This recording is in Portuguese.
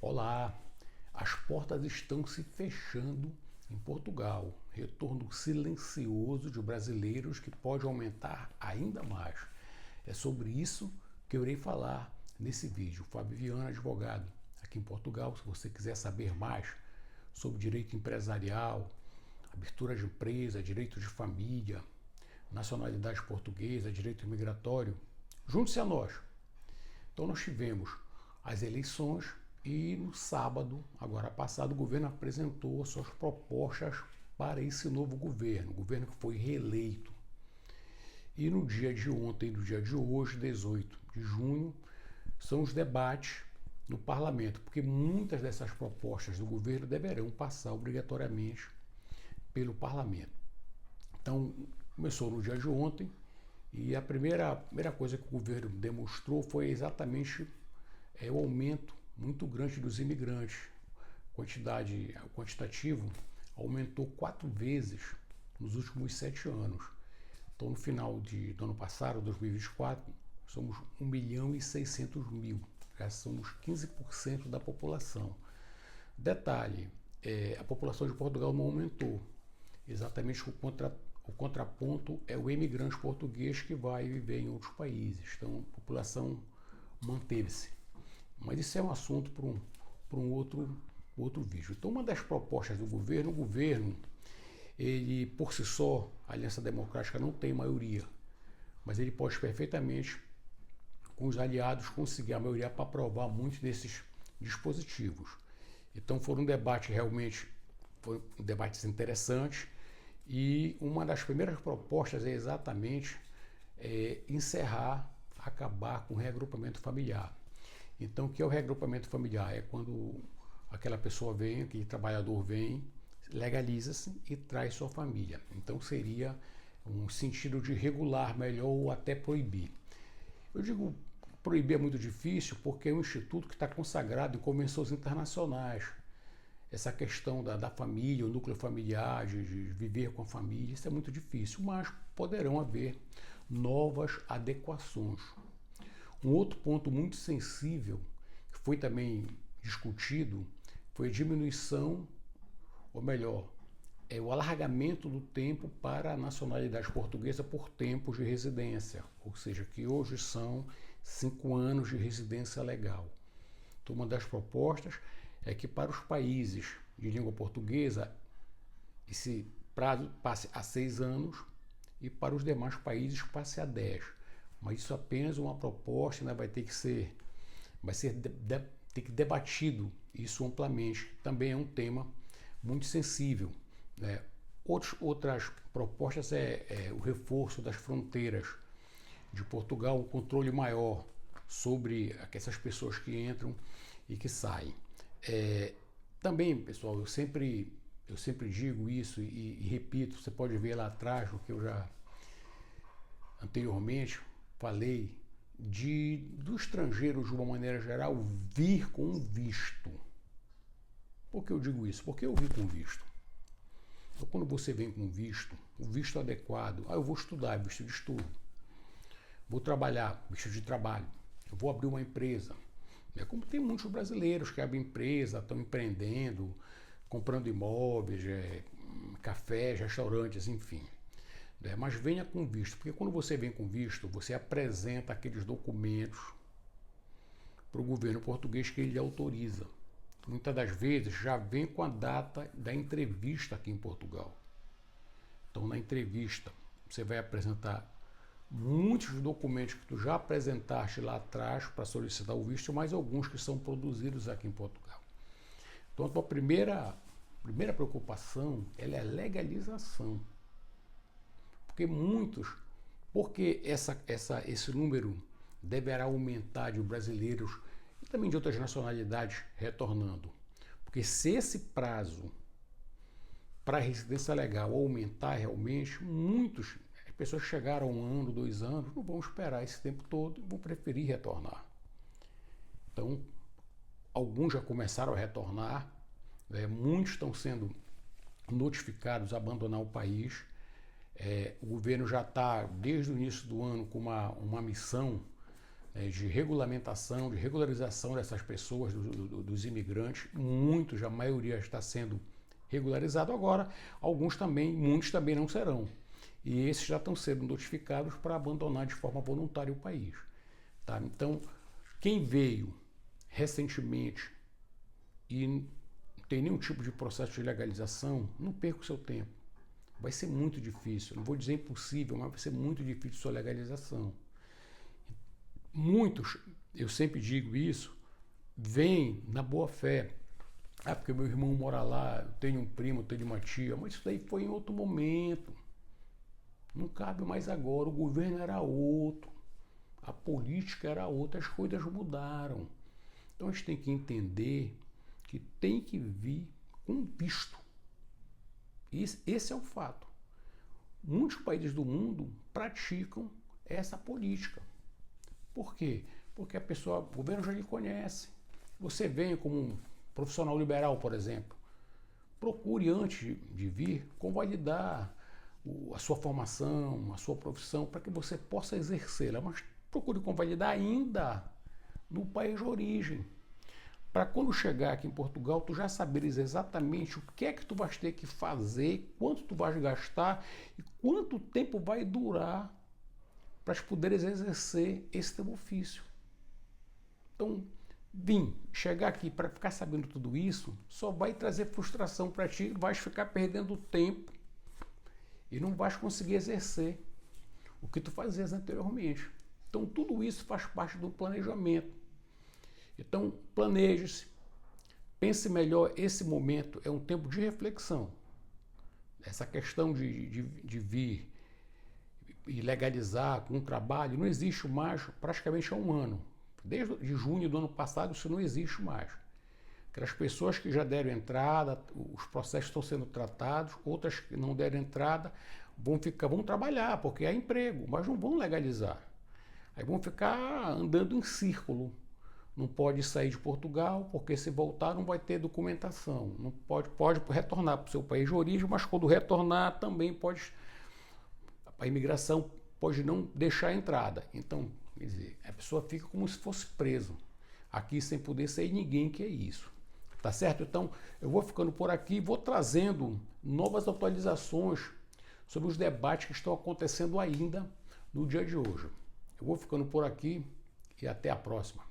Olá, as portas estão se fechando em Portugal. Retorno silencioso de brasileiros que pode aumentar ainda mais. É sobre isso que eu irei falar nesse vídeo. Fábio Viana, advogado aqui em Portugal. Se você quiser saber mais sobre direito empresarial, abertura de empresa, direito de família, nacionalidade portuguesa, direito migratório, junte-se a nós. Então nós tivemos as eleições e no sábado, agora passado, o governo apresentou suas propostas para esse novo governo, o governo que foi reeleito. E no dia de ontem, no dia de hoje, 18 de junho, são os debates no parlamento, porque muitas dessas propostas do governo deverão passar obrigatoriamente pelo parlamento. Então, começou no dia de ontem e a primeira coisa que o governo demonstrou foi exatamente o aumento muito grande dos imigrantes. O quantitativo aumentou 4 vezes nos últimos 7 anos. Então, no final do ano passado, 2024, somos 1.600.000, já somos 15% da população. Detalhe, a população de Portugal não aumentou, exatamente o contraponto é o imigrante português que vai viver em outros países. Então, a população manteve-se. Mas isso é um assunto para um outro vídeo. Então, uma das propostas do governo, ele por si só, a Aliança Democrática não tem maioria, mas ele pode perfeitamente, com os aliados, conseguir a maioria para aprovar muitos desses dispositivos. Então, foram debates interessantes e uma das primeiras propostas é exatamente acabar com o reagrupamento familiar. Então, o que é o reagrupamento familiar? É quando aquela pessoa vem, aquele trabalhador vem, legaliza-se e traz sua família. Então, seria um sentido de regular melhor ou até proibir. Eu digo proibir é muito difícil porque é um instituto que está consagrado em convenções internacionais. Essa questão da família, o núcleo familiar, de viver com a família, isso é muito difícil, mas poderão haver novas adequações. Um outro ponto muito sensível, que foi também discutido, foi a diminuição, ou melhor, o alargamento do tempo para a nacionalidade portuguesa por tempos de residência, ou seja, que hoje são 5 anos de residência legal. Então, uma das propostas é que para os países de língua portuguesa esse prazo passe a 6 anos e para os demais países passe a 10. Mas isso é apenas uma proposta, né? Vai ter que debatido isso amplamente. Também é um tema muito sensível, né? Outras propostas o reforço das fronteiras de Portugal, um controle maior sobre essas pessoas que entram e que saem. Também, pessoal, eu sempre digo isso e repito, você pode ver lá atrás o que eu já anteriormente falei do estrangeiro, de uma maneira geral, vir com visto. Por que eu digo isso? Porque eu vir com visto. Então, quando você vem com visto, o visto adequado, eu vou estudar, visto de estudo. Vou trabalhar, visto de trabalho. Eu vou abrir uma empresa. É como tem muitos brasileiros que abrem empresa, estão empreendendo, comprando imóveis, cafés, restaurantes, enfim. Mas venha com visto, porque quando você vem com visto, você apresenta aqueles documentos para o governo português que ele autoriza. Muitas das vezes já vem com a data da entrevista aqui em Portugal. Então, na entrevista, você vai apresentar muitos documentos que tu já apresentaste lá atrás para solicitar o visto, mas alguns que são produzidos aqui em Portugal. Então, a tua primeira preocupação é a legalização. Porque esse número deverá aumentar de brasileiros e também de outras nacionalidades retornando. Porque se esse prazo para a residência legal aumentar realmente, muitas pessoas que chegaram a 1 ano, 2 anos, não vão esperar esse tempo todo e vão preferir retornar. Então, alguns já começaram a retornar, muitos estão sendo notificados a abandonar o país. O governo já está, desde o início do ano, com uma missão de regulamentação, de regularização dessas pessoas, dos imigrantes. Muitos, a maioria está sendo regularizado agora, muitos também não serão. E esses já estão sendo notificados para abandonar de forma voluntária o país. Tá? Então, quem veio recentemente e não tem nenhum tipo de processo de legalização, não perca o seu tempo. Vai ser muito difícil, não vou dizer impossível, mas vai ser muito difícil sua legalização. Muitos, eu sempre digo isso, vêm na boa fé. Ah, porque meu irmão mora lá, eu tenho um primo, eu tenho uma tia, mas isso daí foi em outro momento. Não cabe mais agora, o governo era outro, a política era outra, as coisas mudaram. Então a gente tem que entender que tem que vir com visto. Esse é o fato. Muitos países do mundo praticam essa política. Por quê? Porque o governo já lhe conhece. Você vem como um profissional liberal, por exemplo. Procure, antes de vir, convalidar a sua formação, a sua profissão, para que você possa exercê-la. Mas procure convalidar ainda no país de origem. Para quando chegar aqui em Portugal, tu já saberes exatamente o que é que tu vais ter que fazer, quanto tu vais gastar e quanto tempo vai durar para poderes exercer esse teu ofício. Então, chegar aqui para ficar sabendo tudo isso, só vai trazer frustração para ti, vais ficar perdendo tempo e não vais conseguir exercer o que tu fazias anteriormente. Então, tudo isso faz parte do planejamento. Então, planeje-se, pense melhor. Esse momento é um tempo de reflexão. Essa questão de vir e legalizar com um trabalho não existe mais praticamente há um ano. Desde junho do ano passado isso não existe mais. Aquelas pessoas que já deram entrada, os processos estão sendo tratados, outras que não deram entrada vão trabalhar, porque há emprego, mas não vão legalizar. Aí vão ficar andando em círculo. Não pode sair de Portugal, porque se voltar não vai ter documentação. Não pode retornar para o seu país de origem, mas quando retornar também a imigração pode não deixar a entrada. Então, quer dizer, a pessoa fica como se fosse preso aqui sem poder sair ninguém, que é isso. Tá certo? Então, eu vou ficando por aqui, vou trazendo novas atualizações sobre os debates que estão acontecendo ainda no dia de hoje. Eu vou ficando por aqui e até a próxima.